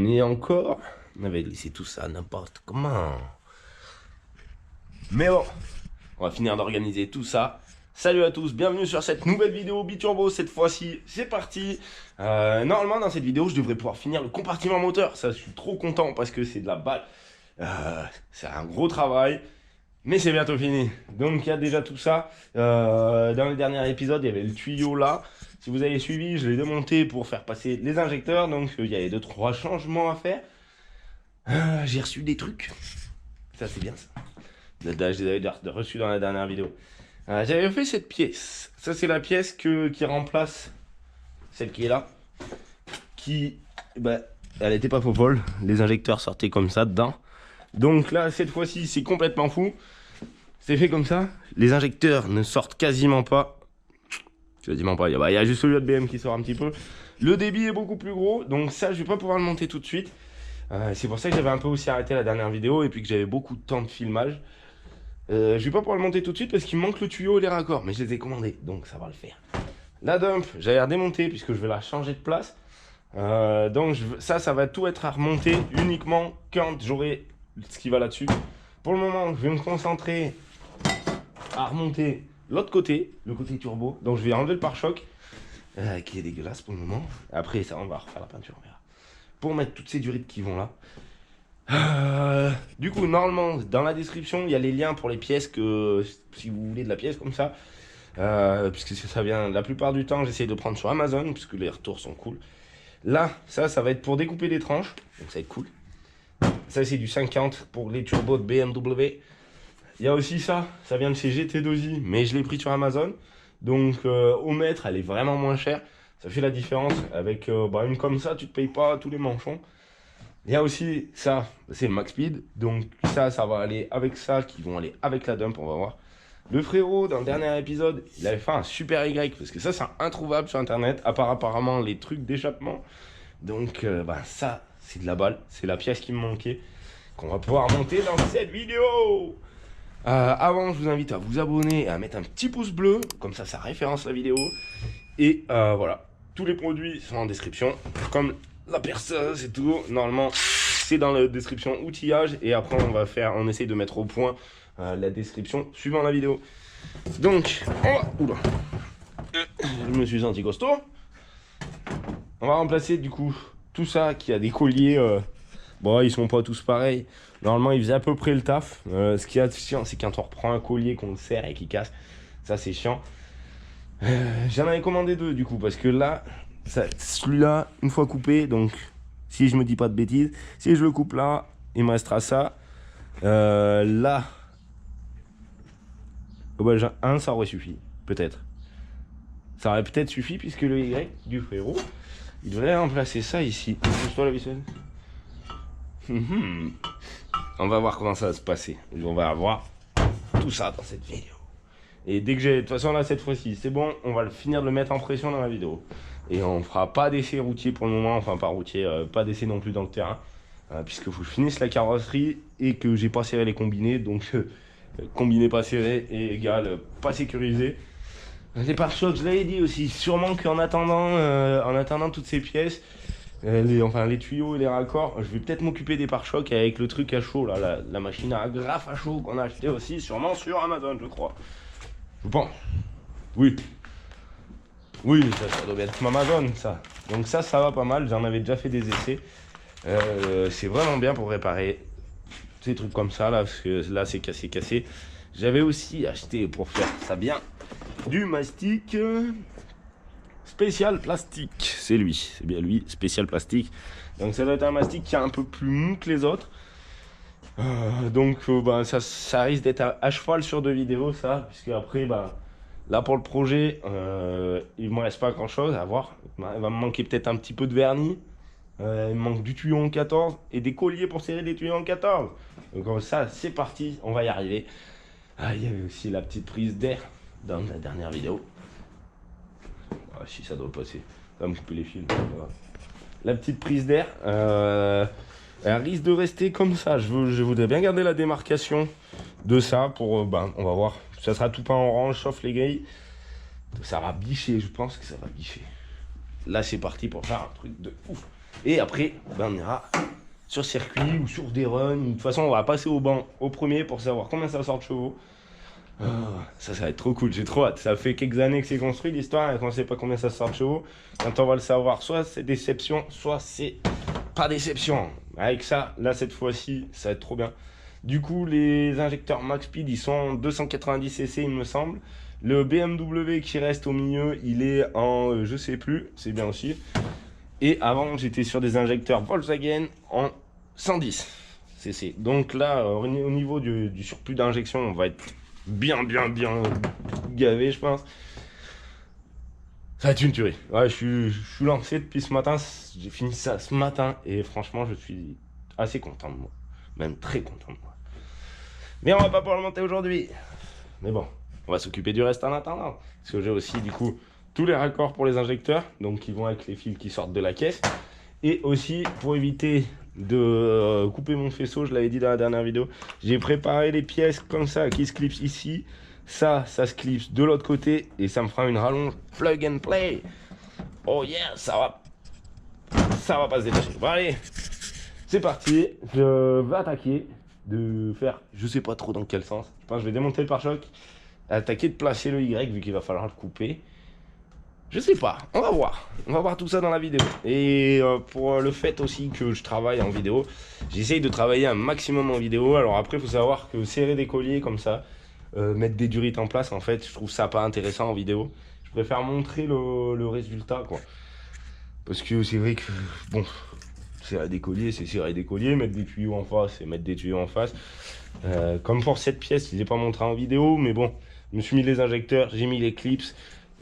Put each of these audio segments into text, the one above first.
on est encore. On avait laissé tout ça n'importe comment. Mais bon, on va finir d'organiser tout ça. Salut à tous, bienvenue sur cette nouvelle vidéo Biturbo. Cette fois-ci, c'est parti. Normalement, dans cette vidéo, je devrais pouvoir finir le compartiment moteur. Ça, je suis trop content parce que c'est de la balle. C'est un gros travail. Mais c'est bientôt fini. Donc il y a déjà tout ça. Dans le dernier épisode, il y avait le tuyau là. Si vous avez suivi, je l'ai démonté pour faire passer les injecteurs. Donc il y avait 2-3 changements à faire. J'ai reçu des trucs. Ça c'est bien ça. Je les avais déjà reçus dans la dernière vidéo. J'avais fait cette pièce. Ça c'est la pièce qui remplace celle qui est là. Elle n'était pas folle. Les injecteurs sortaient comme ça dedans. Donc là, cette fois-ci, c'est complètement fou. C'est fait comme ça. Les injecteurs ne sortent quasiment pas. Quasiment pas. Il y a juste le JBM qui sort un petit peu. Le débit est beaucoup plus gros. Donc ça, je vais pas pouvoir le monter tout de suite. C'est pour ça que j'avais un peu aussi arrêté la dernière vidéo. Et puis que j'avais beaucoup de temps de filmage. Je vais pas pouvoir le monter tout de suite parce qu'il me manque le tuyau et les raccords. Mais je les ai commandés. Donc ça va le faire. La dump, j'allais la démonter puisque je vais la changer de place. Donc ça va tout être à remonter uniquement quand j'aurai ce qui va là-dessus. Pour le moment, je vais me concentrer à remonter l'autre côté, le côté turbo. Donc je vais enlever le pare-choc, qui est dégueulasse pour le moment. Après, ça, on va refaire la peinture, on verra. Pour mettre toutes ces durites qui vont là. Du coup, normalement, dans la description, il y a les liens pour les pièces que, si vous voulez de la pièce comme ça. Puisque ça vient, la plupart du temps, j'essaie de prendre sur Amazon, puisque les retours sont cool. Là, ça va être pour découper les tranches, donc ça va être cool. Ça, c'est du 50 pour les turbos de BMW. Il y a aussi ça vient de chez GT2i, mais je l'ai pris sur Amazon. Donc, au mètre, elle est vraiment moins chère. Ça fait la différence. Avec une comme ça, tu ne te payes pas tous les manchons. Il y a aussi ça, c'est le Max Speed. Donc, ça va aller avec ça, qui vont aller avec la dump, on va voir. Le frérot, dans le dernier épisode, il avait fait un super Y, parce que ça, c'est introuvable sur Internet, à part apparemment les trucs d'échappement. Donc, ça, c'est de la balle. C'est la pièce qui me manquait, qu'on va pouvoir monter dans cette vidéo. Avant, je vous invite à vous abonner et à mettre un petit pouce bleu, comme ça référence la vidéo. Et voilà, tous les produits sont en description, comme la perceuse et tout. Normalement, c'est dans la description outillage. Et après, on essaye de mettre au point la description suivant la vidéo. Donc, oula, je me suis senti costaud. On va remplacer du coup tout ça qui a des colliers. Ils sont pas tous pareils. Normalement, ils faisaient à peu près le taf. Ce qui est chiant, c'est quand on reprend un collier qu'on le serre et qui casse. Ça, c'est chiant. J'en avais commandé 2 du coup, parce que là, celui-là, une fois coupé, donc si je me dis pas de bêtises, si je le coupe là, il me restera ça. Là, un, ça aurait suffi, peut-être. Ça aurait peut-être suffi, puisque le Y du frérot, il devrait remplacer ça ici. Pousse-toi la ficelle. On va voir comment ça va se passer. On va voir tout ça dans cette vidéo. Et dès que j'ai... De toute façon, là, cette fois-ci, c'est bon. On va finir de le mettre en pression dans la vidéo. Et on fera pas d'essai routier pour le moment. Enfin, pas routier, pas d'essai non plus dans le terrain. Puisque faut que je finisse la carrosserie et que j'ai pas serré les combinés. Donc, combiné pas serré est égal pas sécurisé. Les pare-chocs, je l'avais dit aussi. Sûrement qu'en attendant toutes ces pièces... les tuyaux et les raccords, je vais peut-être m'occuper des pare-chocs avec le truc à chaud là, la machine à graffe à chaud qu'on a acheté aussi sûrement sur Amazon, je crois. Je pense. Oui, ça doit bien être Amazon ça. Donc ça va pas mal, j'en avais déjà fait des essais. C'est vraiment bien pour réparer ces trucs comme ça là, parce que là c'est cassé. J'avais aussi acheté pour faire ça bien du mastic. Spécial plastique, c'est bien lui, spécial plastique. Donc ça doit être un mastic qui est un peu plus mou que les autres. Ça risque d'être à cheval sur 2 vidéos ça, puisque après là pour le projet, il me reste pas grand chose à voir. Il va me manquer peut-être un petit peu de vernis. Il me manque du tuyau en 14 et des colliers pour serrer des tuyaux en 14. Donc ça c'est parti, on va y arriver. Il y avait aussi la petite prise d'air dans la dernière vidéo. Si ça doit passer, ça va me couper les fils. La petite prise d'air, elle risque de rester comme ça. Je voudrais bien garder la démarcation de ça pour, on va voir. Ça sera tout peint en orange, sauf les grilles. Ça va bicher, je pense que ça va bicher. Là, c'est parti pour faire un truc de ouf. Et après, ben, on ira sur circuit ou sur des runs. De toute façon, on va passer au banc au premier pour savoir combien ça sort de chevaux. Ça va être trop cool, j'ai trop hâte. Ça fait quelques années que c'est construit l'histoire et qu'on ne sait pas combien ça sort de chevaux. Quand on va le savoir, soit c'est déception, soit c'est pas déception. Avec ça, là cette fois-ci, ça va être trop bien. Du coup, les injecteurs Max Speed, ils sont en 290 cc, il me semble. Le BMW qui reste au milieu, il est en je sais plus, c'est bien aussi. Et avant, j'étais sur des injecteurs Volkswagen en 110 cc. Donc là, au niveau du surplus d'injection, on va être bien gavé, je pense. Ça va être une tuerie. Ouais, je suis lancé depuis ce matin. J'ai fini ça ce matin et franchement, je suis assez content de moi. Même très content de moi. Mais on va pas pouvoir le monter aujourd'hui. Mais bon, on va s'occuper du reste en attendant. Parce que j'ai aussi, du coup, tous les raccords pour les injecteurs. Donc, qui vont avec les fils qui sortent de la caisse. Et aussi, pour éviter de couper mon faisceau, je l'avais dit dans la dernière vidéo, j'ai préparé les pièces comme ça qui se clipsent ici. Ça se clipse de l'autre côté et ça me fera une rallonge plug and play. Oh yeah, ça va pas se détacher. Bon allez, c'est parti. Je vais attaquer de faire, je sais pas trop dans quel sens. Je pense que je vais démonter le pare-choc, attaquer de placer le Y vu qu'il va falloir le couper. Je sais pas, on va voir tout ça dans la vidéo. Et pour le fait aussi que je travaille en vidéo, j'essaye de travailler un maximum en vidéo. Alors après, il faut savoir que serrer des colliers comme ça, mettre des durites en place, en fait, je trouve ça pas intéressant en vidéo. Je préfère montrer le résultat, quoi. Parce que c'est vrai que, bon, serrer des colliers, c'est serrer des colliers, mettre des tuyaux en face, c'est mettre des tuyaux en face. Comme pour cette pièce, je ne les ai pas montré en vidéo, mais bon, je me suis mis les injecteurs, j'ai mis les clips.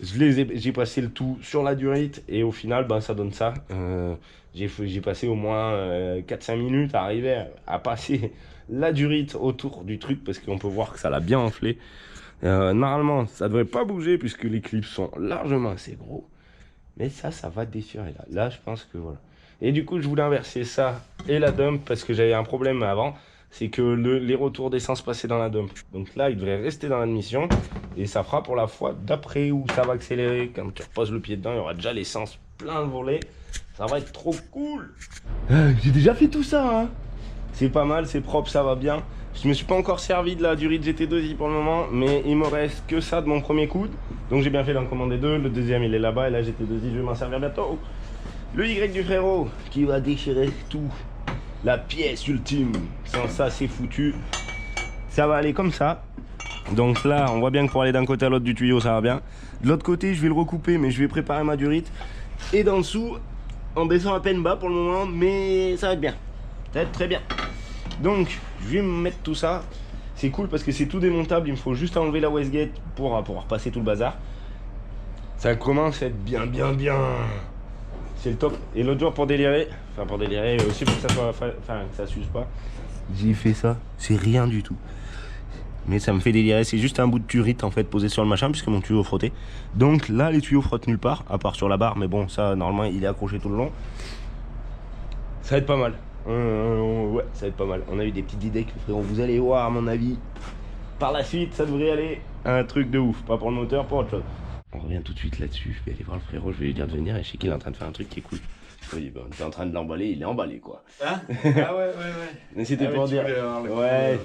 J'ai passé le tout sur la durite et au final ben, ça donne ça. J'ai passé au moins 4-5 minutes à arriver à passer la durite autour du truc parce qu'on peut voir que ça l'a bien enflé. Normalement ça devrait pas bouger puisque les clips sont largement assez gros. Mais ça va déchirer là. Là je pense que voilà. Et du coup je voulais inverser ça et la dump parce que j'avais un problème avant. C'est que les retours d'essence passaient dans la dump. Donc là, il devrait rester dans l'admission. Et ça fera pour la fois d'après où ça va accélérer. Quand tu reposes le pied dedans, il y aura déjà l'essence plein de volets. Ça va être trop cool. J'ai déjà fait tout ça. Hein. C'est pas mal, c'est propre, ça va bien. Je me suis pas encore servi de la durite GT2i pour le moment. Mais il me reste que ça de mon premier coude. Donc j'ai bien fait d'en commander deux. Le deuxième, il est là-bas. Et la GT2i, je vais m'en servir bientôt. Le Y du frérot qui va déchirer tout. La pièce ultime, sans ça c'est foutu. Ça va aller comme ça. Donc là on voit bien que pour aller d'un côté à l'autre du tuyau ça va bien. De l'autre côté je vais le recouper mais je vais préparer ma durite. Et d'en dessous on descend à peine bas pour le moment mais ça va être bien. Ça va être très bien. Donc je vais me mettre tout ça. C'est cool parce que c'est tout démontable, il me faut juste enlever la wastegate pour pouvoir passer tout le bazar. Ça commence à être bien. C'est le top. Et l'autre jour pour délirer, aussi pour que ça soit, que ça s'use pas, j'ai fait ça, c'est rien du tout. Mais ça me fait délirer, c'est juste un bout de turite en fait posé sur le machin puisque mon tuyau frottait. Donc là les tuyaux frottent nulle part, à part sur la barre, mais bon ça normalement il est accroché tout le long. Ça va être pas mal. Ouais, ça va être pas mal. On a eu des petites idées que frérot, vous allez voir à mon avis. Par la suite ça devrait aller un truc de ouf, pas pour le moteur, pour autre chose. On revient tout de suite là-dessus, je vais aller voir le frérot, je vais lui dire de venir et je sais qu'il est en train de faire un truc qui est cool. Oui, bah, on est en train de l'emballer, il est emballé quoi. Hein? Ah ouais. Mais c'était pour dire. Ouais.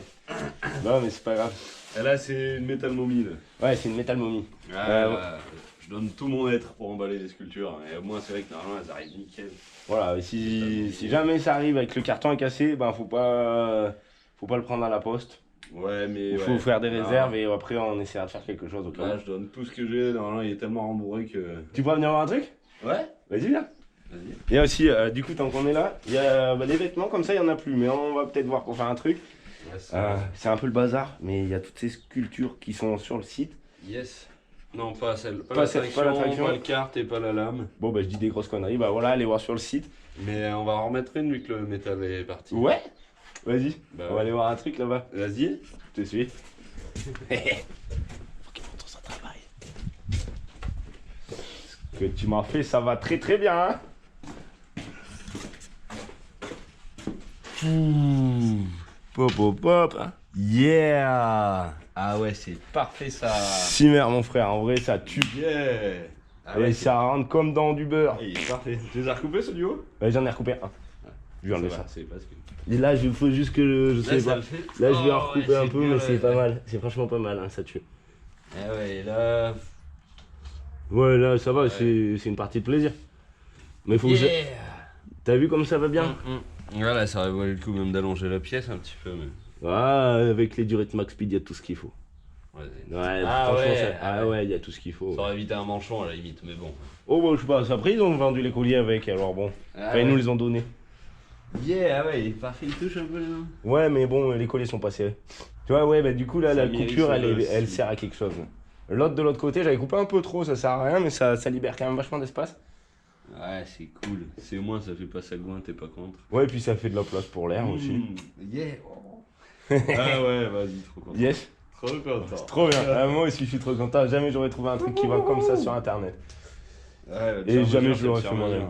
Non mais c'est pas grave. Et là c'est une métal momie là. Ouais, c'est une métal momie. Je donne tout mon être pour emballer les sculptures. Et au moins c'est vrai que normalement elles arrivent nickel. Voilà, et si jamais ça arrive avec le carton est cassé, ben faut pas le prendre à la poste. Ouais, mais. Il faut faire des réserves et après on essaiera de faire quelque chose. Là, je donne tout ce que j'ai. Normalement, il est tellement rembourré que. Tu pourras venir voir un truc? Ouais. Vas-y, viens. Vas-y. Il y a aussi, du coup, tant qu'on est là, il y a les vêtements comme ça, il n'y en a plus. Mais on va peut-être voir pour faire un truc. Yes. C'est un peu le bazar, mais il y a toutes ces sculptures qui sont sur le site. Yes. Non, pas celle. Pas l'attraction. Pas le kart et pas la lame. Bon, bah, je dis des grosses conneries. Bah voilà, allez voir sur le site. Mais on va en remettre une vu que le métal est parti. Ouais. Vas-y, bah, on va aller voir un truc là-bas. Vas-y. Je te suis. Faut qu'il montre son travail. Ce que tu m'as fait, ça va très bien. Hein. Pop. Yeah. Ah ouais, c'est parfait ça. Simmer, mon frère, en vrai, ça tue. Yeah. Ah et ouais, ça rentre comme dans du beurre. il est parfait. Tu les as recoupés ce duo? Ouais, j'en ai recoupé un. Je viens de Ça ça. va, c'est parce que. Et là, il faut juste que je sais ça pas. le fait. Là, je vais en Oh, recouper ouais, un c'est peu, bien, mais c'est ouais. pas mal. C'est franchement pas mal, hein, ça tue. Ah ouais, là. Ouais, là, ça va, Ouais. c'est une partie de plaisir. Mais faut que je... T'as vu comme ça va bien? Voilà, ça aurait valu le coup même d'allonger la pièce un petit peu, mais. Ah, avec les durées de Max Speed, il y a tout ce qu'il faut. Ouais, Ouais, Ah franchement, ouais, ça... ah ouais, il y a tout ce qu'il faut. ça aurait évité un manchon à la limite, mais bon. Oh, bah, je sais pas, après, ils ont vendu les colliers avec, alors bon. Ah Enfin, ils nous les ont donnés. Yeah, ah ouais, il est parfait, il touche un peu les mains. Ouais, mais bon, les colliers sont pas serrés. Tu vois, ouais, bah du coup, là, Ça la mérite coupure, ça elle aussi. sert à quelque chose. L'autre de l'autre côté, j'avais coupé un peu trop, ça sert à rien, mais ça libère quand même vachement d'espace. Ouais, c'est cool. C'est au moins ça fait pas sa goin, t'es pas contre. Ouais, et puis ça fait de la place pour l'air aussi. Yeah. Ah ouais, vas-y, trop content. Yes, Trop content. trop bien. Ah, moi aussi, je suis trop content. Jamais j'aurais trouvé un truc qui va comme ça sur internet. Ouais, Et jamais je l'aurais fait moi-même.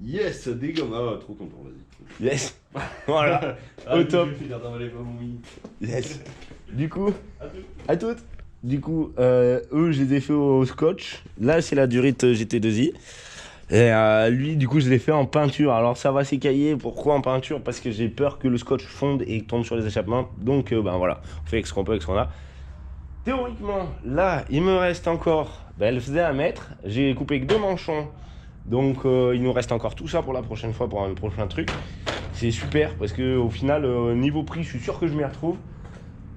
Yes, ça dégomme. Ah ouais, trop content, vas-y. Yes, voilà, Ah, au top. Je vais finir d'emballer pas mon mini. Yes. Du coup, à toutes. Du coup, eux, je les ai fait au scotch. Là, c'est la Durite GT2i. Et lui, du coup, je l'ai fait en peinture. Alors, ça va s'écailler. Pourquoi en peinture? Parce que j'ai peur que le scotch fonde et tombe sur les échappements. Donc, ben voilà, on fait avec ce qu'on peut, avec ce qu'on a. Théoriquement, là, il me reste encore. Ben, elle faisait 1 mètre. J'ai coupé que 2 manchons. Donc, il nous reste encore tout ça pour la prochaine fois, pour un prochain truc. C'est super parce que au final, niveau prix, je suis sûr que je m'y retrouve.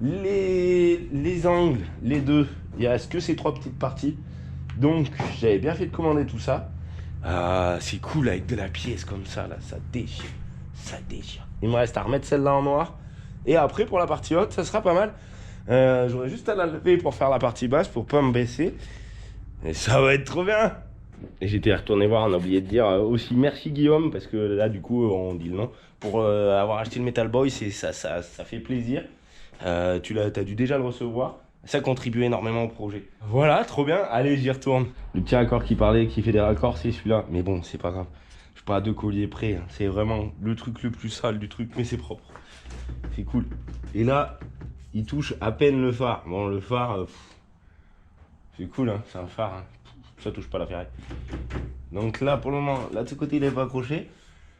Les angles, les deux, il n'y a que ces 3 petites parties. Donc, j'avais bien fait de commander tout ça. C'est cool avec de la pièce comme ça, là, ça déchire. Ça déchire. Il me reste à remettre celle-là en noir. Et après, pour la partie haute, ça sera pas mal. J'aurais juste à la lever pour faire la partie basse, pour pas me baisser. Et ça va être trop bien. Et j'étais retourné voir, on a oublié de dire aussi merci Guillaume, parce que là, du coup, on dit le nom, pour avoir acheté le Metal Boy, ça fait plaisir. T'as dû déjà le recevoir. Ça contribue énormément au projet. Voilà, trop bien. Allez, j'y retourne. Le petit raccord qui parlait, qui fait des raccords, c'est celui-là. Mais bon, c'est pas grave. Je suis pas à 2 colliers près. Hein. C'est vraiment le truc le plus sale du truc, mais c'est propre. C'est cool. Et là, il touche à peine le phare. Bon, le phare, c'est cool, hein. C'est un phare. Hein. Ça touche pas la ferraille. Donc là, pour le moment, là de ce côté, il est pas accroché.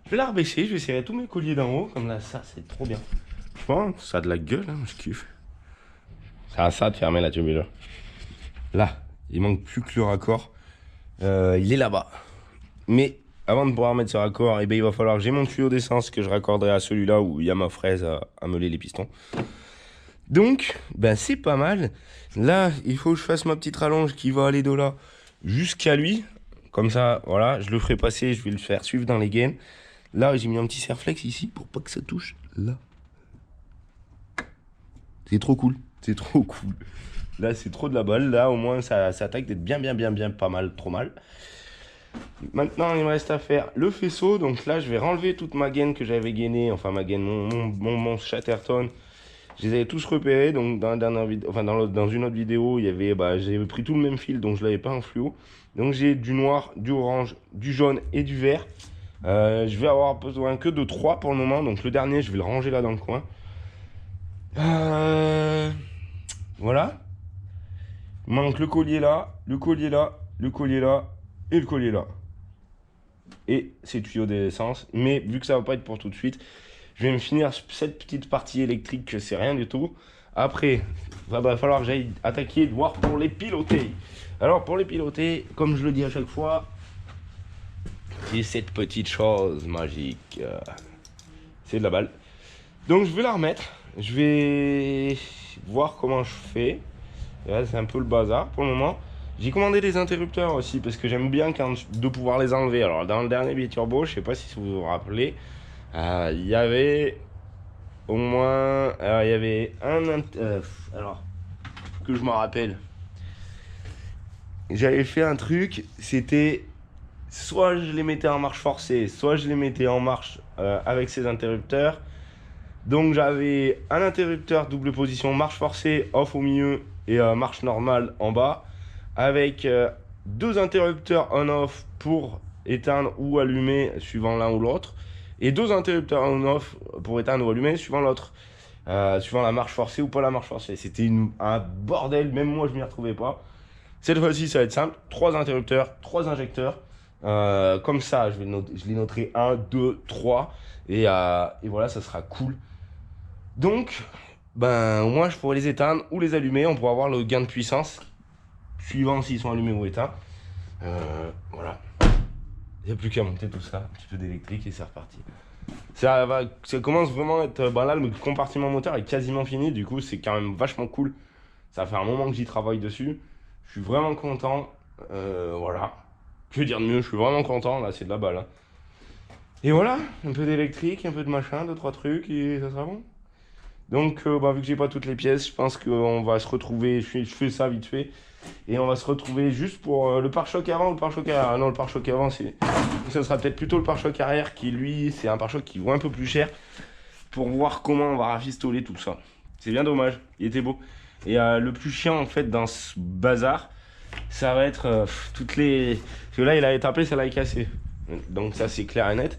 Je vais la rebaisser. Je vais serrer tous mes colliers d'en haut. Comme là, ça, c'est trop bien. Je pense, ça a de la gueule, hein. Je kiffe. Ça de fermer la turbuleur. Là, il manque plus que le raccord. Il est là-bas. Mais avant de pouvoir mettre ce raccord, eh ben, il va falloir que j'ai mon tuyau d'essence que je raccorderai à celui-là où il y a ma fraise à meuler les pistons. Donc, ben, c'est pas mal. Là, il faut que je fasse ma petite rallonge qui va aller de là jusqu'à lui. Comme ça, voilà, je le ferai passer, je vais le faire suivre dans les gaines. Là, j'ai mis un petit serre-flex ici pour pas que ça touche là. C'est trop cool. C'est trop cool. Là, c'est trop de la balle. Là, au moins, ça attaque d'être bien, pas mal, trop mal. Maintenant, il me reste à faire le faisceau. Donc là, je vais renlever toute ma gaine que j'avais gainée. Enfin, ma gaine, mon Chatterton. Je les avais tous repérés. Donc, dans une autre vidéo, il y avait, j'avais pris tout le même fil. Donc, je l'avais pas en fluo. Donc, j'ai du noir, du orange, du jaune et du vert. Je vais avoir besoin que de 3 pour le moment. Donc, le dernier, je vais le ranger là dans le coin. Voilà. Il manque le collier là, le collier là, le collier là et le collier là. Et ces tuyaux d'essence. Mais vu que ça va pas être pour tout de suite, je vais me finir cette petite partie électrique que c'est rien du tout. Après, il va falloir que j'aille attaquer, voir pour les piloter. Alors pour les piloter, comme je le dis à chaque fois, c'est cette petite chose magique. C'est de la balle. Donc je vais la remettre. Je vais voir comment je fais. C'est un peu le bazar pour le moment. J'ai commandé des interrupteurs aussi parce que j'aime bien de pouvoir les enlever. Alors dans le dernier biturbo, je sais pas si vous vous rappelez, il y avait au moins, alors il y avait alors que je me rappelle, j'avais fait un truc, c'était soit je les mettais en marche forcée, soit je les mettais en marche avec ces interrupteurs. Donc j'avais un interrupteur double position marche forcée off au milieu et marche normale en bas, avec 2 interrupteurs on-off pour éteindre ou allumer suivant l'un ou l'autre, et 2 interrupteurs on-off pour éteindre ou allumer suivant l'autre, suivant la marche forcée ou pas la marche forcée. C'était un bordel, même moi je m'y retrouvais pas. Cette fois-ci, ça va être simple. 3 interrupteurs, 3 injecteurs. Comme ça, je les noterai 1, 2, 3. Et voilà, ça sera cool. Donc, ben, moi, je pourrais les éteindre ou les allumer. On pourra avoir le gain de puissance, suivant s'ils sont allumés ou éteints. Voilà. Il n'y a plus qu'à monter tout ça. Un petit peu d'électrique et c'est reparti. Ça commence vraiment à être... Ben là, le compartiment moteur est quasiment fini. Du coup, c'est quand même vachement cool. Ça fait un moment que j'y travaille dessus. Je suis vraiment content. Voilà. Que dire de mieux, je suis vraiment content. Là, c'est de la balle. Hein. Et voilà, un peu d'électrique, un peu de machin, 2-3 trucs et ça sera bon. Donc, bah, vu que j'ai pas toutes les pièces, je pense qu'on va se retrouver. Je fais ça vite fait. Et on va se retrouver juste pour le pare-choc avant ou le pare-choc arrière. Ah non, le pare-choc avant, ça sera peut-être plutôt le pare-choc arrière qui, lui, c'est un pare-choc qui vaut un peu plus cher. Pour voir comment on va rafistoler tout ça. C'est bien dommage, il était beau. Et le plus chiant, en fait, dans ce bazar, ça va être toutes les... Parce que là, il avait tapé, ça l'a cassé. Donc ça, c'est clair et net.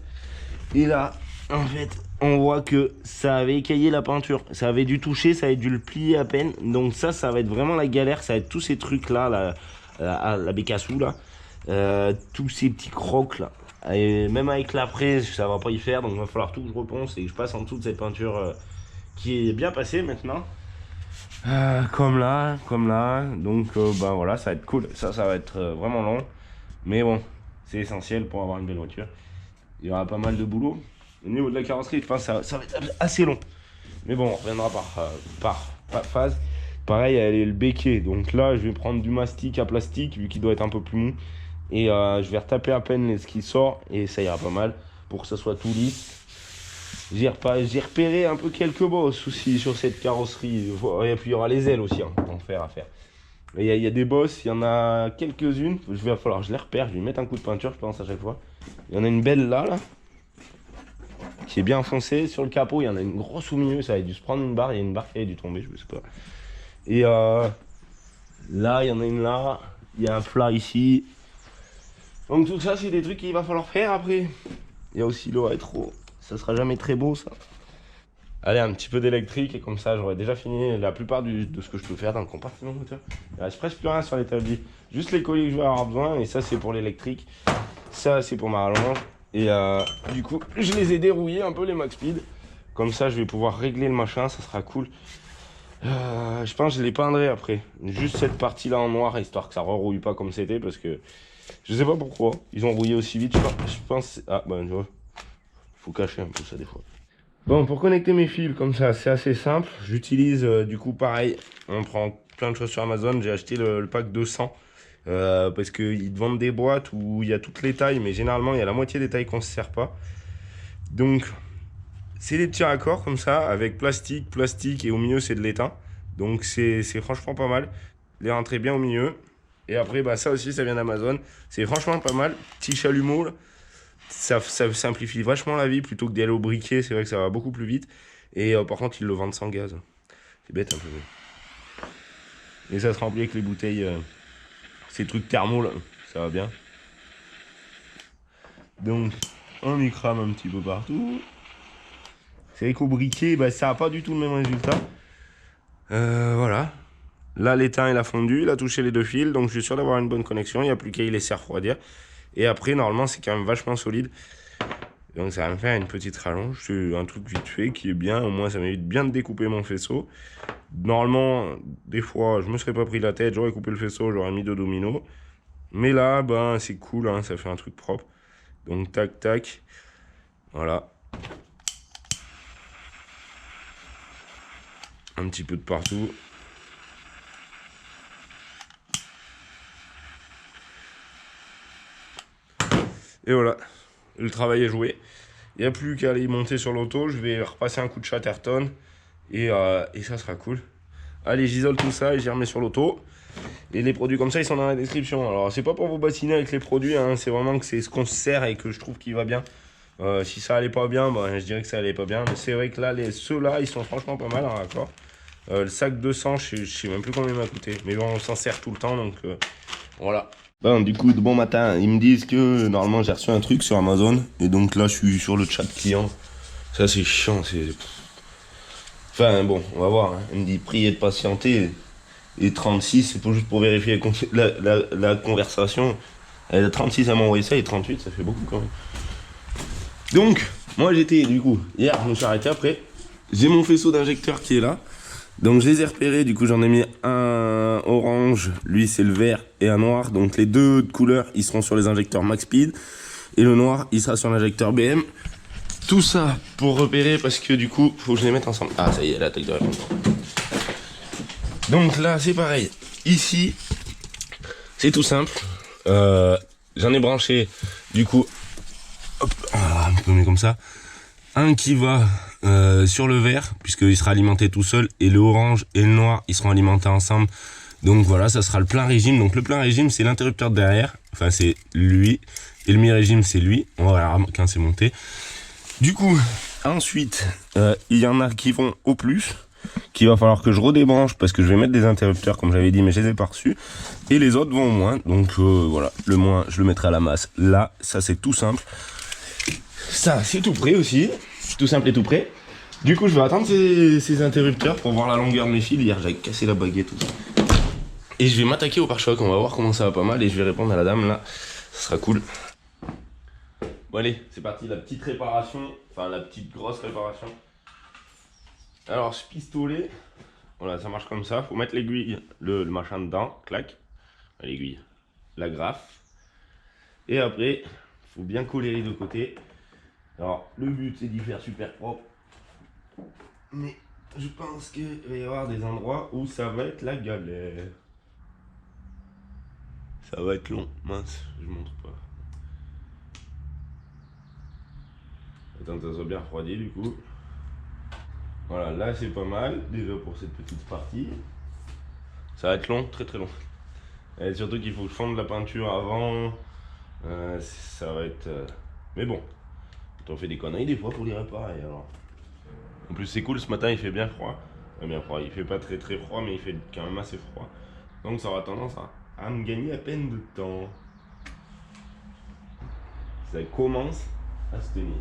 Et là, en fait, on voit que ça avait écaillé la peinture. Ça avait dû toucher, ça avait dû le plier à peine. Donc ça va être vraiment la galère. Ça va être tous ces trucs-là, la bécassou, là. Tous ces petits crocs, là. Et même avec l'après, ça va pas y faire. Donc il va falloir tout que je reponce et que je passe en dessous de cette peinture qui est bien passée maintenant. Comme là. Donc ben voilà, ça va être cool. Ça va être vraiment long. Mais bon, c'est essentiel pour avoir une belle voiture. Il y aura pas mal de boulot. Au niveau de la carrosserie, je pense que ça va être assez long. Mais bon, on reviendra par phase. Pareil, elle est le béquet. Donc là, je vais prendre du mastic à plastique, vu qu'il doit être un peu plus mou. Et je vais retaper à peine ce qui sort. Et ça ira pas mal pour que ça soit tout lisse. J'ai repéré un peu quelques bosses aussi sur cette carrosserie. Et puis il y aura les ailes aussi, hein, à faire. Il y a des bosses, il y en a quelques-unes. Il va falloir que je les repère. Je vais mettre un coup de peinture, je pense, à chaque fois. Il y en a une belle là, qui est bien foncée. Sur le capot, il y en a une grosse au milieu. Ça a dû se prendre une barre. Il y a une barre qui a dû tomber, je sais pas. Et là, il y en a une là. Il y a un plat ici. Donc tout ça, c'est des trucs qu'il va falloir faire après. Il y a aussi le rétro. Ça sera jamais très beau, ça. Allez, un petit peu d'électrique et comme ça, j'aurai déjà fini la plupart de ce que je peux faire dans le compartiment moteur. Il reste presque plus rien sur l'établi. Juste les colis que je vais avoir besoin et ça, c'est pour l'électrique. Ça, c'est pour ma rallonge. Et du coup, je les ai dérouillés un peu, les max speed. Comme ça, je vais pouvoir régler le machin, ça sera cool. Je pense que je les peindrai après. Juste cette partie-là en noir, histoire que ça rerouille pas comme c'était, parce que je sais pas pourquoi. Ils ont rouillé aussi vite, je pense... Ah, ben, tu vois. Faut cacher un peu ça des fois. Bon, pour connecter mes fils comme ça, c'est assez simple. J'utilise du coup pareil. On prend plein de choses sur Amazon. J'ai acheté le pack 200 parce qu'ils vendent des boîtes où il y a toutes les tailles, mais généralement il y a la moitié des tailles qu'on ne se sert pas. Donc, c'est des petits raccords comme ça avec plastique et au milieu c'est de l'étain. Donc, c'est franchement pas mal. Les rentrer bien au milieu. Et après, bah, ça aussi, ça vient d'Amazon. C'est franchement pas mal. Petit chalumeau là. Ça simplifie vachement la vie plutôt que d'aller au briquet. C'est vrai que ça va beaucoup plus vite. Et par contre, ils le vendent sans gaz. C'est bête un peu. Et ça se remplit avec les bouteilles. Ces trucs thermaux là. Ça va bien. Donc, on y crame un petit peu partout. C'est vrai qu'au briquet, bah, ça n'a pas du tout le même résultat. Voilà. Là, l'étain il a fondu. Il a touché les deux fils. Donc, je suis sûr d'avoir une bonne connexion. Il n'y a plus qu'à y laisser refroidir. Et après, normalement, c'est quand même vachement solide. Donc, ça va me faire une petite rallonge. C'est un truc vite fait qui est bien. Au moins, ça m'évite bien de découper mon faisceau. Normalement, des fois, je me serais pas pris la tête. J'aurais coupé le faisceau, j'aurais mis deux dominos. Mais là, ben, c'est cool. Hein, ça fait un truc propre. Donc, tac, tac. Voilà. Un petit peu de partout. Et voilà, le travail est joué. Il n'y a plus qu'à aller monter sur l'auto. Je vais repasser un coup de Chatterton et ça sera cool. Allez, j'isole tout ça et j'y remets sur l'auto. Et les produits comme ça, ils sont dans la description. Alors, c'est pas pour vous bassiner avec les produits, hein, c'est vraiment que c'est ce qu'on se sert et que je trouve qu'il va bien. Si ça allait pas bien, bah, je dirais que ça allait pas bien. Mais c'est vrai que là, ceux-là, ils sont franchement pas mal en raccord. Le sac 200, je sais même plus combien il m'a coûté. Mais bon, on s'en sert tout le temps, donc voilà. Bon, du coup, de bon matin, ils me disent que normalement j'ai reçu un truc sur Amazon. Et donc là, je suis sur le chat client. Ça, c'est chiant. Enfin, bon, on va voir. Hein. Il me dit priez de patienter. Et 36, c'est juste pour vérifier la conversation. Elle a 36 à m'envoyer ça et 38, ça fait beaucoup quand même. Donc, moi j'étais, du coup, hier, je me suis arrêté après. J'ai mon faisceau d'injecteur qui est là. Donc je les ai repérés, du coup j'en ai mis un orange, lui c'est le vert, et un noir. Donc les deux couleurs, ils seront sur les injecteurs Max Speed. Et le noir, il sera sur l'injecteur BM. Tout ça pour repérer, parce que du coup, faut que je les mette ensemble. Ah ça y est, l'attaque de réponse. Donc là, c'est pareil. Ici, c'est tout simple. J'en ai branché, du coup, hop, un peu mieux comme ça. Un qui va sur le vert, puisqu'il sera alimenté tout seul, et le orange et le noir, ils seront alimentés ensemble. Donc voilà, ça sera le plein régime. Donc le plein régime, c'est l'interrupteur derrière, enfin c'est lui, et le mi-régime, c'est lui. On va voir quand c'est monté. Du coup, ensuite, il y en a qui vont au plus, qu'il va falloir que je redébranche, parce que je vais mettre des interrupteurs, comme j'avais dit, mais je les ai pas reçus. Et les autres vont au moins, donc voilà, le moins, je le mettrai à la masse. Là, ça c'est tout simple. Ça, c'est tout prêt aussi. Tout simple et tout prêt. Du coup, je vais attendre ces interrupteurs pour voir la longueur de mes fils. Hier, j'avais cassé la baguette, tout ça. Et je vais m'attaquer au pare-choc. On va voir comment ça va pas mal. Et je vais répondre à la dame là. Ça sera cool. Bon, allez, c'est parti. La petite réparation. Enfin, la petite grosse réparation. Alors, ce pistolet. Voilà, ça marche comme ça. Faut mettre l'aiguille, le machin dedans. Clac. L'aiguille. La graffe. Et après, faut bien coller les deux côtés. Alors, le but c'est d'y faire super propre. Mais je pense qu'il va y avoir des endroits où ça va être la galère. Ça va être long. Mince, je montre pas. Attends que ça soit bien refroidi du coup. Voilà, là c'est pas mal. Déjà pour cette petite partie. Ça va être long, très très long. Et surtout qu'il faut que je fonde la peinture avant. Ça va être... Mais bon. On fait des conneries des fois pour les réparer alors. En plus c'est cool, ce matin il fait bien froid. Bien froid, il fait pas très très froid mais il fait quand même assez froid. Donc ça aura tendance à me gagner à peine de temps. Ça commence à se tenir.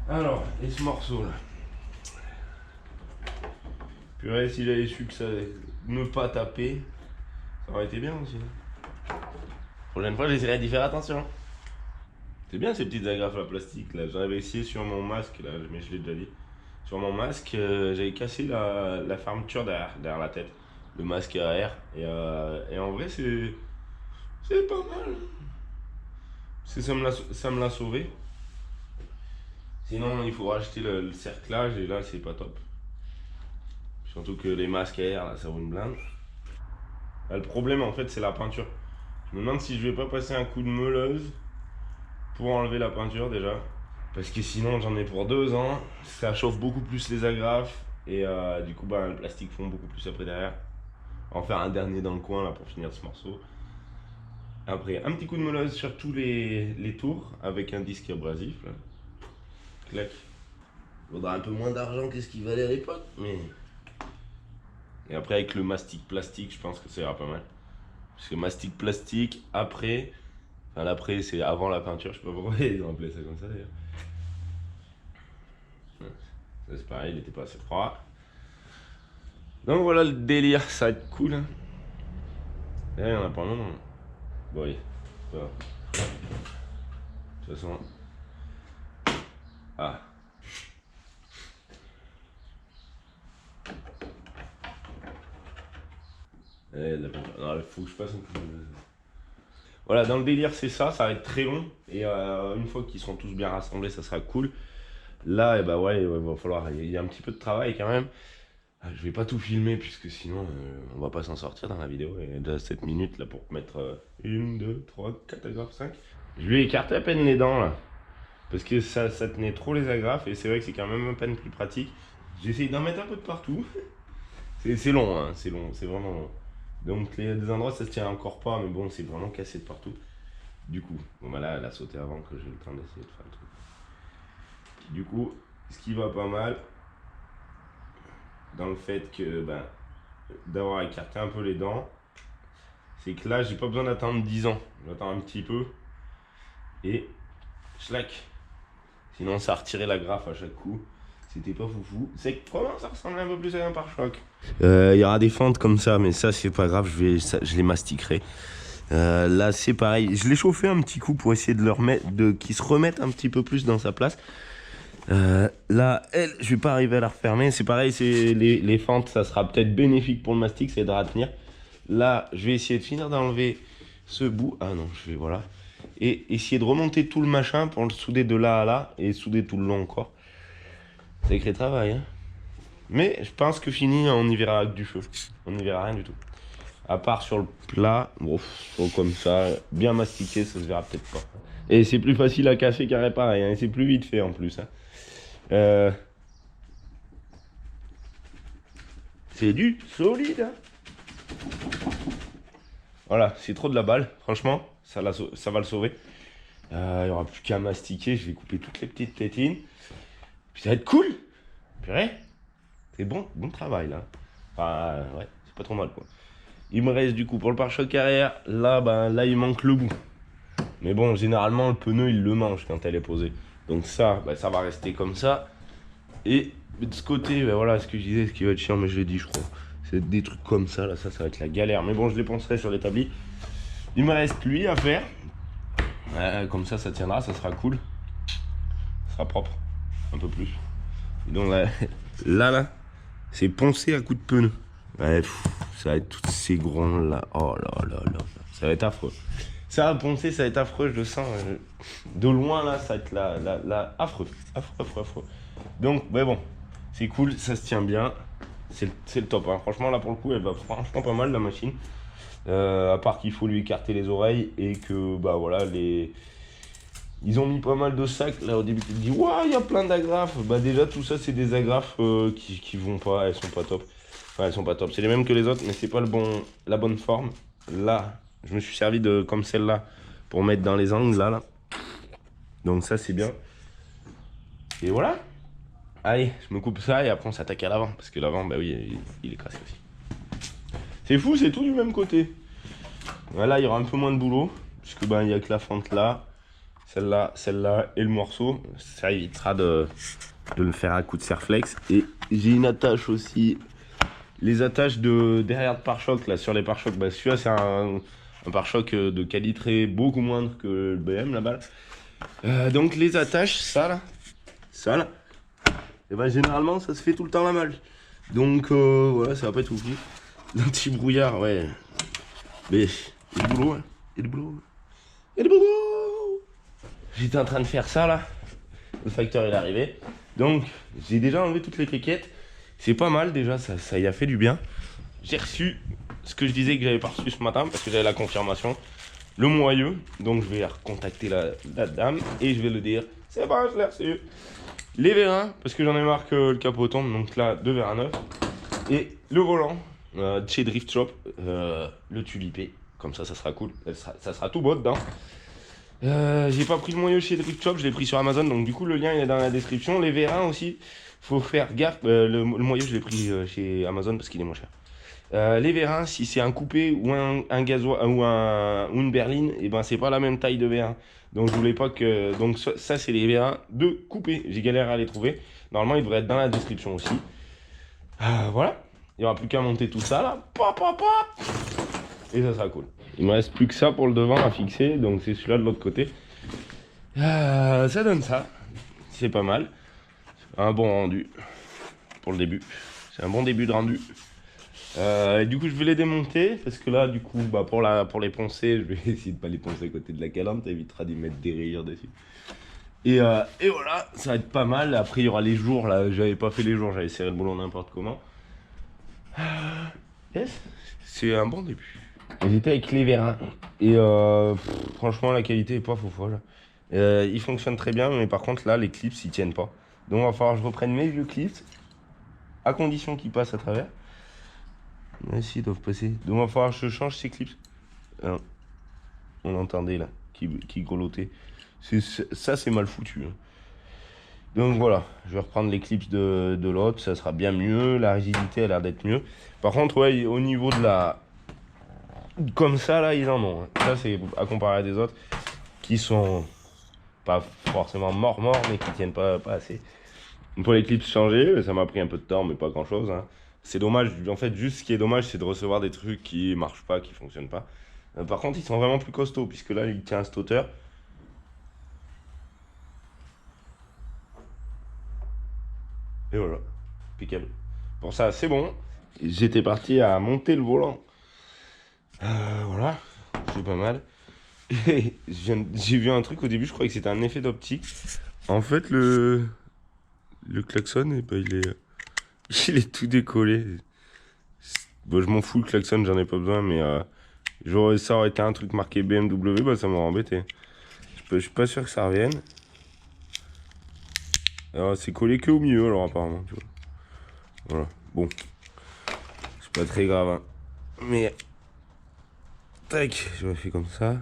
Alors, et ce morceau là. Purée, si j'avais su que ça ne pas taper, ça aurait été bien aussi. Prochaine fois j'essaierai d'y faire attention. C'est bien ces petites agrafes à plastique là. J'avais essayé sur mon masque là, mais je l'ai déjà dit. Sur mon masque, j'avais cassé la fermeture derrière la tête. Le masque arrière. Et en vrai, c'est pas mal. Parce que ça me l'a sauvé. Sinon, il faut racheter le cerclage et là, c'est pas top. Surtout que les masques à air, là, ça vaut une blinde. Là, le problème, en fait, c'est la peinture. Je me demande si je vais pas passer un coup de meuleuse pour enlever la peinture déjà. Parce que sinon, j'en ai pour 2 ans. Ça chauffe beaucoup plus les agrafes. Et du coup, bah, le plastique fond beaucoup plus après derrière. On va faire un dernier dans le coin là pour finir ce morceau. Après, un petit coup de meuleuse sur tous les tours avec un disque abrasif. Là. Clac. Il faudra un peu moins d'argent que ce qu'il valait à l'époque, mais. Et après, avec le mastic plastique, je pense que ça ira pas mal. Parce que mastic plastique, après. Enfin, l'après, c'est avant la peinture, je sais pas pourquoi ils ont appelé ça comme ça d'ailleurs. Ça, c'est pareil, il était pas assez froid. Donc voilà le délire, ça va être cool. Hein. Et il y en a pas un moment. Bon, oui. De toute façon. Ah. Il faut que je fasse un coup de... Voilà, dans le délire, c'est ça va être très long. Et une fois qu'ils seront tous bien rassemblés, ça sera cool. Là, et bah ouais, il va falloir. Il y a un petit peu de travail quand même. Je vais pas tout filmer puisque sinon on va pas s'en sortir dans la vidéo. Il y a déjà 7 minutes là pour mettre 1, 2, 3, 4 agrafes, 5. Je lui ai écarté à peine les dents là. Parce que ça tenait trop les agrafes et c'est vrai que c'est quand même à peine plus pratique. J'essaye d'en mettre un peu de partout. C'est long, hein, c'est long, c'est vraiment long. Donc les des endroits ça se tient encore pas, mais bon c'est vraiment cassé de partout. Du coup, bon bah là elle a sauté avant que j'ai eu le temps d'essayer de faire le truc. Du coup, ce qui va pas mal, dans le fait que ben, d'avoir écarté un peu les dents, c'est que là j'ai pas besoin d'attendre 10 ans. J'attends un petit peu et schlac. Sinon ça a retiré la graffe à chaque coup. C'était pas foufou. C'est comment ça ressemble un peu plus à un pare-choc. Il y aura des fentes comme ça, mais ça c'est pas grave, je les mastiquerai. Là c'est pareil, je l'ai chauffé un petit coup pour essayer de qu'ils se remettent un petit peu plus dans sa place. Là, elle, je vais pas arriver à la refermer. C'est pareil, c'est les fentes, ça sera peut-être bénéfique pour le mastic, ça aidera à tenir. Là, je vais essayer de finir d'enlever ce bout. Ah non, je vais, voilà. Et essayer de remonter tout le machin pour le souder de là à là et souder tout le long encore. Sacré travail, hein. Mais je pense que fini, on y verra avec du feu. On n'y verra rien du tout. À part sur le plat, bon, comme ça, bien mastiqué, ça se verra peut-être pas. Et c'est plus facile à casser qu'à réparer, hein, et c'est plus vite fait en plus. Hein. C'est du solide. Hein. Voilà, c'est trop de la balle, franchement, ça va le sauver. Il n'y aura plus qu'à mastiquer, je vais couper toutes les petites tétines. Puis ça va être cool. Purée. C'est bon travail là. Enfin, ouais, c'est pas trop mal quoi. Il me reste du coup pour le pare-choc arrière, là, là il manque le bout. Mais bon, généralement le pneu il le mange quand elle est posée. Donc ça, ça va rester comme ça. Et de ce côté, voilà ce que je disais, ce qui va être chiant, mais je l'ai dit je crois. C'est des trucs comme ça, là, ça va être la galère. Mais bon, je les poncerai sur l'établi. Il me reste lui à faire. Comme ça tiendra, ça sera cool. Ça sera propre, un peu plus. Et donc là, c'est poncer à coups de pneu. Ouais, ça va être tous ces gronds là. Oh là. Ça va être affreux. Ça va poncer, ça va être affreux, je le sens. De loin là, ça va être là, affreux. Donc, mais bon, c'est cool, ça se tient bien. C'est le top. Hein. Franchement, là pour le coup, elle va franchement pas mal la machine. À part qu'il faut lui écarter les oreilles et que, voilà, ils ont mis pas mal de sacs. Là au début, tu te dis, waouh, il y a plein d'agrafes. Déjà, tout ça, c'est des agrafes qui vont pas, elles sont pas top. Enfin, elles sont pas top. C'est les mêmes que les autres, mais c'est pas la bonne forme. Là, je me suis servi de comme celle-là pour mettre dans les angles, là. Donc ça, c'est bien. Et voilà. Allez, je me coupe ça et après on s'attaque à l'avant. Parce que l'avant, oui, il est cassé aussi. C'est fou, c'est tout du même côté. Là, il y aura un peu moins de boulot. Puisque il n'y a que la fente là. Celle-là et le morceau. Ça évitera de le faire à coup de serflex. Et j'ai une attache aussi. Les attaches de derrière de pare-choc, là, sur les pare-chocs. Celui-là, c'est un pare-choc de qualité beaucoup moindre que le BM, la balle. Donc, les attaches, ça là. Et généralement, ça se fait tout le temps la malle. Donc, voilà, ça va pas être ouf. L'anti-brouillard, ouais. Mais, il y a du boulot, hein. Il y a du boulot. J'étais en train de faire ça, là. Le facteur, il est arrivé. Donc, j'ai déjà enlevé toutes les criquettes. C'est pas mal, déjà, ça y a fait du bien. J'ai reçu ce que je disais que j'avais pas reçu ce matin, parce que j'avais la confirmation. Le moyeu. Donc, je vais recontacter la dame et je vais le dire. C'est bon, je l'ai reçu. Les vérins, parce que j'en ai marre que le capot tombe, donc là, 2 vérins neufs. Et le volant, chez Drift Shop, le tulipé, comme ça sera cool, ça sera tout beau dedans. J'ai pas pris le moyeu chez Drift Shop, je l'ai pris sur Amazon, donc du coup le lien il est dans la description. Les vérins aussi, faut faire gaffe, le moyeu je l'ai pris chez Amazon parce qu'il est moins cher. Les vérins, si c'est un coupé ou un gasoil ou une berline, et c'est pas la même taille de vérin. Donc je voulais pas que. Donc ça c'est les vérins de coupé. J'ai galéré à les trouver. Normalement ils devraient être dans la description aussi. Voilà. Il n'y aura plus qu'à monter tout ça là. Pop. Et ça sera cool. Il me reste plus que ça pour le devant à fixer. Donc c'est celui-là de l'autre côté. Ça donne ça. C'est pas mal. Un bon rendu. Pour le début. C'est un bon début de rendu. Et du coup je vais les démonter parce que là du coup pour les poncer je vais essayer de pas les poncer à côté de la calandre, ça évitera d'y mettre des rayures dessus. Et voilà, ça va être pas mal. Après il y aura les jours là, j'avais pas fait les jours, j'avais serré le boulon n'importe comment. Yes, c'est un bon début. J'étais avec les vérins et franchement la qualité est pas faux folle. Ils fonctionnent très bien mais par contre là les clips ils tiennent pas. Donc il va falloir que je reprenne mes vieux clips à condition qu'ils passent à travers. Mais si, ils doivent passer. Donc il va falloir que je change ces clips. Alors, on entendait là, qui grelottait. Ça c'est mal foutu. Hein. Donc voilà, je vais reprendre les clips de l'autre, ça sera bien mieux. La rigidité a l'air d'être mieux. Par contre, ouais, au niveau de la... Comme ça là, ils en ont. Hein. Ça c'est à comparer à des autres qui sont pas forcément morts, mais qui tiennent pas assez. Une fois les clips changés, ça m'a pris un peu de temps, mais pas grand chose. Hein. C'est dommage, en fait, juste ce qui est dommage, c'est de recevoir des trucs qui marchent pas, qui fonctionnent pas. Par contre, ils sont vraiment plus costauds, puisque là, il tient un stotter. Et voilà, impeccable. Pour ça, c'est bon. J'étais parti à monter le volant. Voilà, c'est pas mal. Et j'ai vu un truc au début, je croyais que c'était un effet d'optique. En fait, le klaxon, eh ben, il est tout décollé. Bon, je m'en fous, le klaxon, j'en ai pas besoin, mais ça aurait été un truc marqué BMW, bah, ça m'aurait embêté. Je suis pas sûr que ça revienne. Alors, c'est collé que au milieu, alors apparemment, tu vois. Voilà, bon. C'est pas très grave, hein. Mais, tac, je me fais comme ça.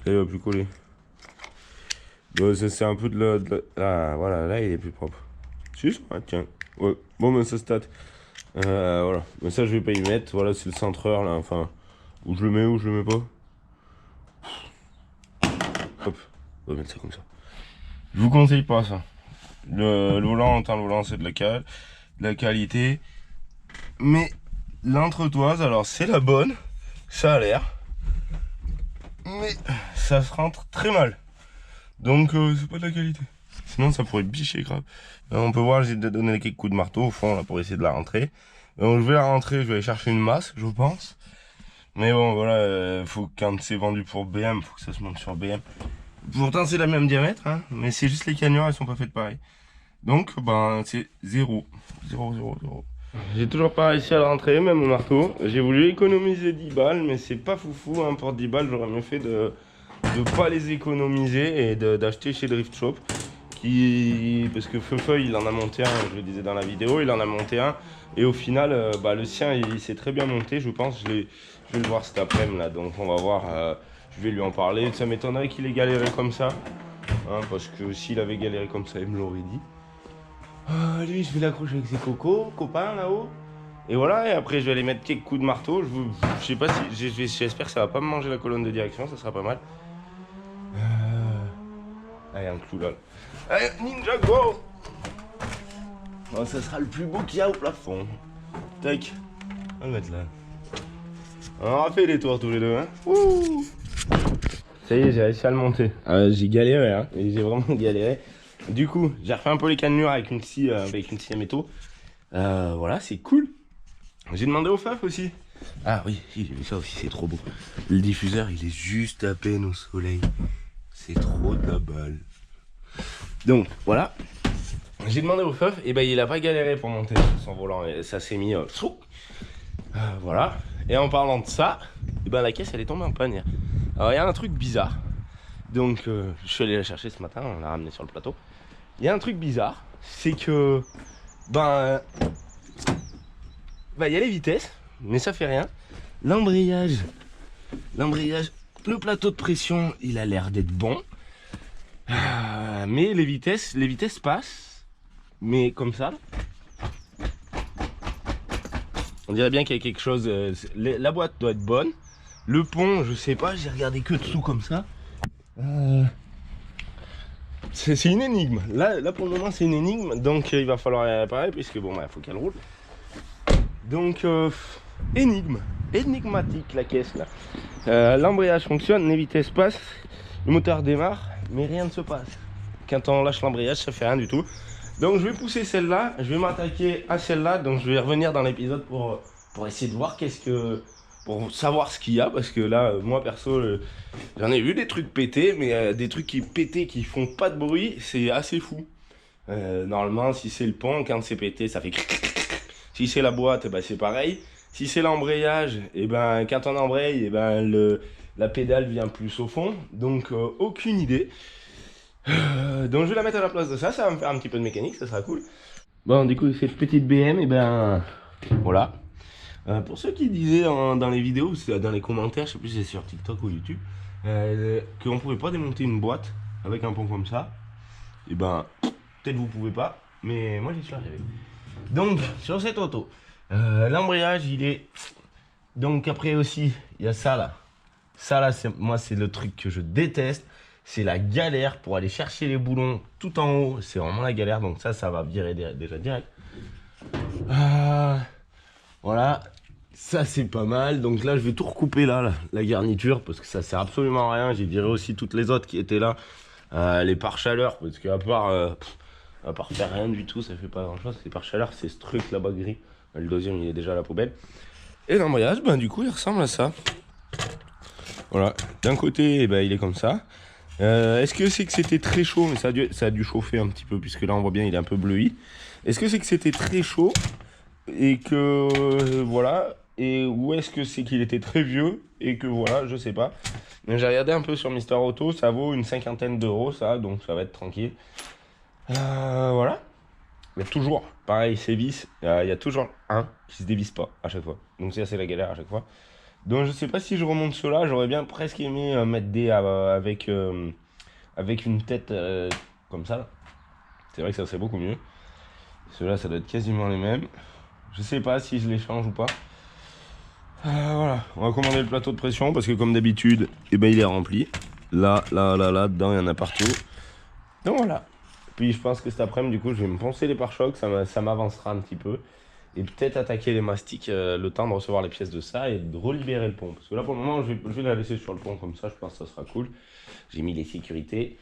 Là, il va plus coller. Bon, ça c'est un peu Ah, voilà, là, il est plus propre. Si, ça va, tiens. Ouais, bon, ben ça stat. Voilà, mais ça, je vais pas y mettre. Voilà, c'est le centreur, là, enfin. Où je le mets, où je le mets pas. Hop, on va mettre ça comme ça. Je vous conseille pas ça. Le volant, le volant, c'est de la qualité. Mais l'entretoise, alors c'est la bonne, ça a l'air. Mais ça se rentre très mal. Donc c'est pas de la qualité. Sinon ça pourrait bicher grave. On peut voir, j'ai donné quelques coups de marteau au fond là pour essayer de la rentrer. Donc je vais la rentrer, je vais aller chercher une masse, je pense. Mais bon voilà, faut quand c'est vendu pour BM, faut que ça se monte sur BM. Pourtant c'est la même diamètre, hein, mais c'est juste les canyons, elles sont pas faites pareil. Donc ben c'est 0. 0, 0, 0. J'ai toujours pas réussi à le rentrer, même au marteau. J'ai voulu économiser 10 balles, mais c'est pas foufou, hein, pour 10 balles, j'aurais mieux fait de pas les économiser et d'acheter chez Drift Shop. Parce que Feufeuille, il en a monté un, je le disais dans la vidéo, il en a monté un. Et au final, le sien, il s'est très bien monté, je pense. Je vais le voir cet après-midi, là, donc on va voir. Je vais lui en parler. Ça m'étonnerait qu'il ait galéré comme ça. Hein, parce que s'il avait galéré comme ça, il me l'aurait dit. Lui, je vais l'accrocher avec ses copains là-haut. Et voilà, et après je vais aller mettre quelques coups de marteau. Je sais pas si. J'espère que ça va pas me manger la colonne de direction, ça sera pas mal. Allez, un clou là. Allez, Ninja Go! Oh, ça sera le plus beau qu'il y a au plafond. Tac. On va le mettre là. On aura fait les tours tous les deux, hein. Ouh. Ça y est, j'ai réussi à le monter. J'ai galéré, hein. J'ai vraiment galéré. Du coup, j'ai refait un peu les cannelures avec une scie à métaux. Voilà, c'est cool. J'ai demandé au FAF aussi. Ah oui, j'ai vu ça aussi, c'est trop beau. Le diffuseur, il est juste à peine au soleil. C'est trop de la balle. Donc, voilà. J'ai demandé au FAF, et ben il a pas galéré pour monter son volant. Et ça s'est mis... voilà. Et en parlant de ça, et ben la caisse, elle est tombée en panne. Alors, il y a un truc bizarre. Donc, je suis allé la chercher ce matin, on l'a ramené sur le plateau. Il y a un truc bizarre, c'est que... il y a les vitesses, mais ça fait rien. L'embrayage, le plateau de pression, il a l'air d'être bon. Mais les vitesses passent. Mais comme ça. On dirait bien qu'il y a quelque chose... la boîte doit être bonne. Le pont, je sais pas, j'ai regardé que dessous comme ça. C'est une énigme. Là pour le moment c'est une énigme. Donc il va falloir la réparer puisque bon il faut qu'elle roule. Donc énigmatique la caisse là. L'embrayage fonctionne, les vitesses passent, le moteur démarre, mais rien ne se passe. Quand on lâche l'embrayage, ça fait rien du tout. Donc je vais pousser celle-là, je vais m'attaquer à celle-là. Donc je vais revenir dans l'épisode pour essayer de voir pour savoir ce qu'il y a, parce que là, moi perso, j'en ai vu des trucs pétés, mais des trucs qui font pas de bruit, c'est assez fou. Normalement, si c'est le pont, quand c'est pété, ça fait... Si c'est la boîte, ben, c'est pareil. Si c'est l'embrayage, et ben, quand on embraye, et ben, la pédale vient plus au fond. Donc, aucune idée. Donc, je vais la mettre à la place de ça va me faire un petit peu de mécanique, ça sera cool. Bon, du coup, cette petite BM, et ben, voilà. Pour ceux qui disaient dans les vidéos, dans les commentaires, je sais plus si c'est sur TikTok ou YouTube, qu'on pouvait pas démonter une boîte avec un pont comme ça, et ben peut-être vous pouvez pas, mais moi j'y suis arrivé. Donc sur cette auto, l'embrayage il est... Donc après aussi, il y a ça là. Ça là, moi c'est le truc que je déteste, c'est la galère pour aller chercher les boulons tout en haut. C'est vraiment la galère. Donc ça va virer déjà direct. Voilà. Ça, c'est pas mal. Donc là, je vais tout recouper là, la garniture, parce que ça sert absolument à rien. J'ai viré aussi toutes les autres qui étaient là. Les pare-chaleurs, parce qu'à part faire rien du tout, ça fait pas grand-chose. Les pare-chaleurs, c'est ce truc là-bas gris. Le deuxième, il est déjà à la poubelle. Et l'embrayage, ben, du coup, il ressemble à ça. Voilà. D'un côté, ben, il est comme ça. Est-ce que c'est que c'était très chaud? Mais ça a dû chauffer un petit peu, puisque là, on voit bien, il est un peu bleui. Est-ce que c'est que c'était très chaud et que voilà, et où est-ce que c'est qu'il était très vieux et que voilà, je sais pas. Mais j'ai regardé un peu sur Mister Auto, ça vaut une 50aine d'euros ça, donc ça va être tranquille. Voilà. Mais toujours, pareil, ces vis, il y a toujours un qui se dévisse pas à chaque fois. Donc ça c'est la galère à chaque fois. Donc je sais pas si je remonte cela, j'aurais bien presque aimé mettre des avec une tête comme ça. C'est vrai que ça serait beaucoup mieux. Ceux-là, ça doit être quasiment les mêmes. Je sais pas si je les change ou pas. Voilà, on va commander le plateau de pression parce que comme d'habitude, eh ben, il est rempli. Là, dedans, il y en a partout. Donc voilà. Puis je pense que cet après-midi, du coup, je vais me poncer les pare-chocs, ça m'avancera un petit peu. Et peut-être attaquer les mastiques, le temps de recevoir les pièces de ça et de relibérer le pont. Parce que là, pour le moment, je vais la laisser sur le pont comme ça, je pense que ça sera cool. J'ai mis les sécurités.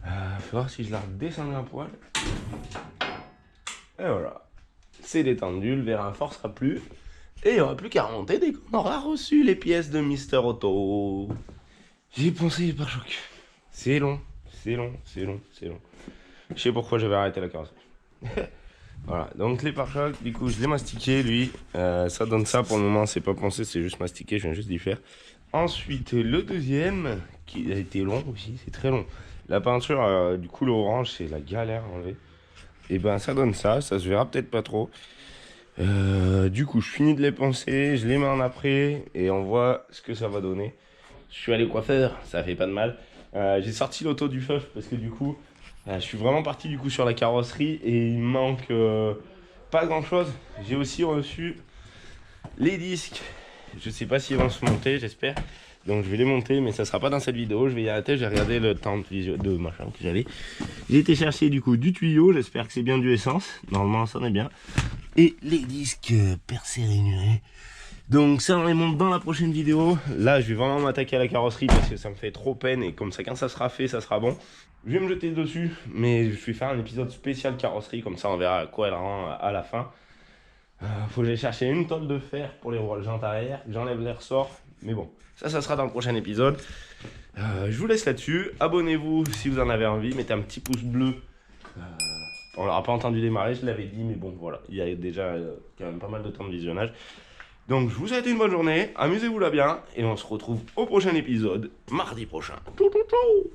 Faut voir si je la redescends un poil. Et voilà, c'est détendu, le vérin forcera plus. Et il n'y aura plus qu'à remonter dès qu'on aura reçu les pièces de Mister Auto. J'ai poncé les pare-chocs. C'est long. Je sais pourquoi j'avais arrêté la carrosserie. Voilà, donc les pare-chocs, du coup je l'ai mastiqué lui. Ça donne ça pour le moment, c'est pas poncé, c'est juste mastiqué, je viens juste d'y faire. Ensuite, le deuxième, qui a été long aussi, c'est très long. La peinture, du coup le orange, c'est la galère à enlever. Et ben ça donne ça se verra peut-être pas trop. Du coup je finis de les poncer, je les mets en après et on voit ce que ça va donner. Je suis allé au coiffeur, ça fait pas de mal. J'ai sorti l'auto du feuf parce que du coup je suis vraiment parti du coup sur la carrosserie et il me manque pas grand chose. J'ai aussi reçu les disques, je sais pas s'ils vont se monter, j'espère. Donc je vais les monter, mais ça sera pas dans cette vidéo. Je vais y arrêter, j'ai regardé le temps de machin que j'allais. J'ai été chercher du coup du tuyau, j'espère que c'est bien du essence. Normalement ça en est bien. Et les disques percés rainurés. Donc ça on les monte dans la prochaine vidéo. Là je vais vraiment m'attaquer à la carrosserie parce que ça me fait trop peine. Et comme ça quand ça sera fait, ça sera bon. Je vais me jeter dessus, mais je vais faire un épisode spécial carrosserie. Comme ça on verra à quoi elle rend à la fin. Faut que j'aille chercher une tôle de fer pour les jantes arrière. J'enlève les ressorts. Mais bon, ça sera dans le prochain épisode. Je vous laisse là-dessus. Abonnez-vous si vous en avez envie. Mettez un petit pouce bleu. On l'aura pas entendu démarrer, je l'avais dit. Mais bon, voilà. Il y a déjà quand même pas mal de temps de visionnage. Donc, je vous souhaite une bonne journée. Amusez-vous là bien. Et on se retrouve au prochain épisode, mardi prochain. Ciao, ciao, ciao.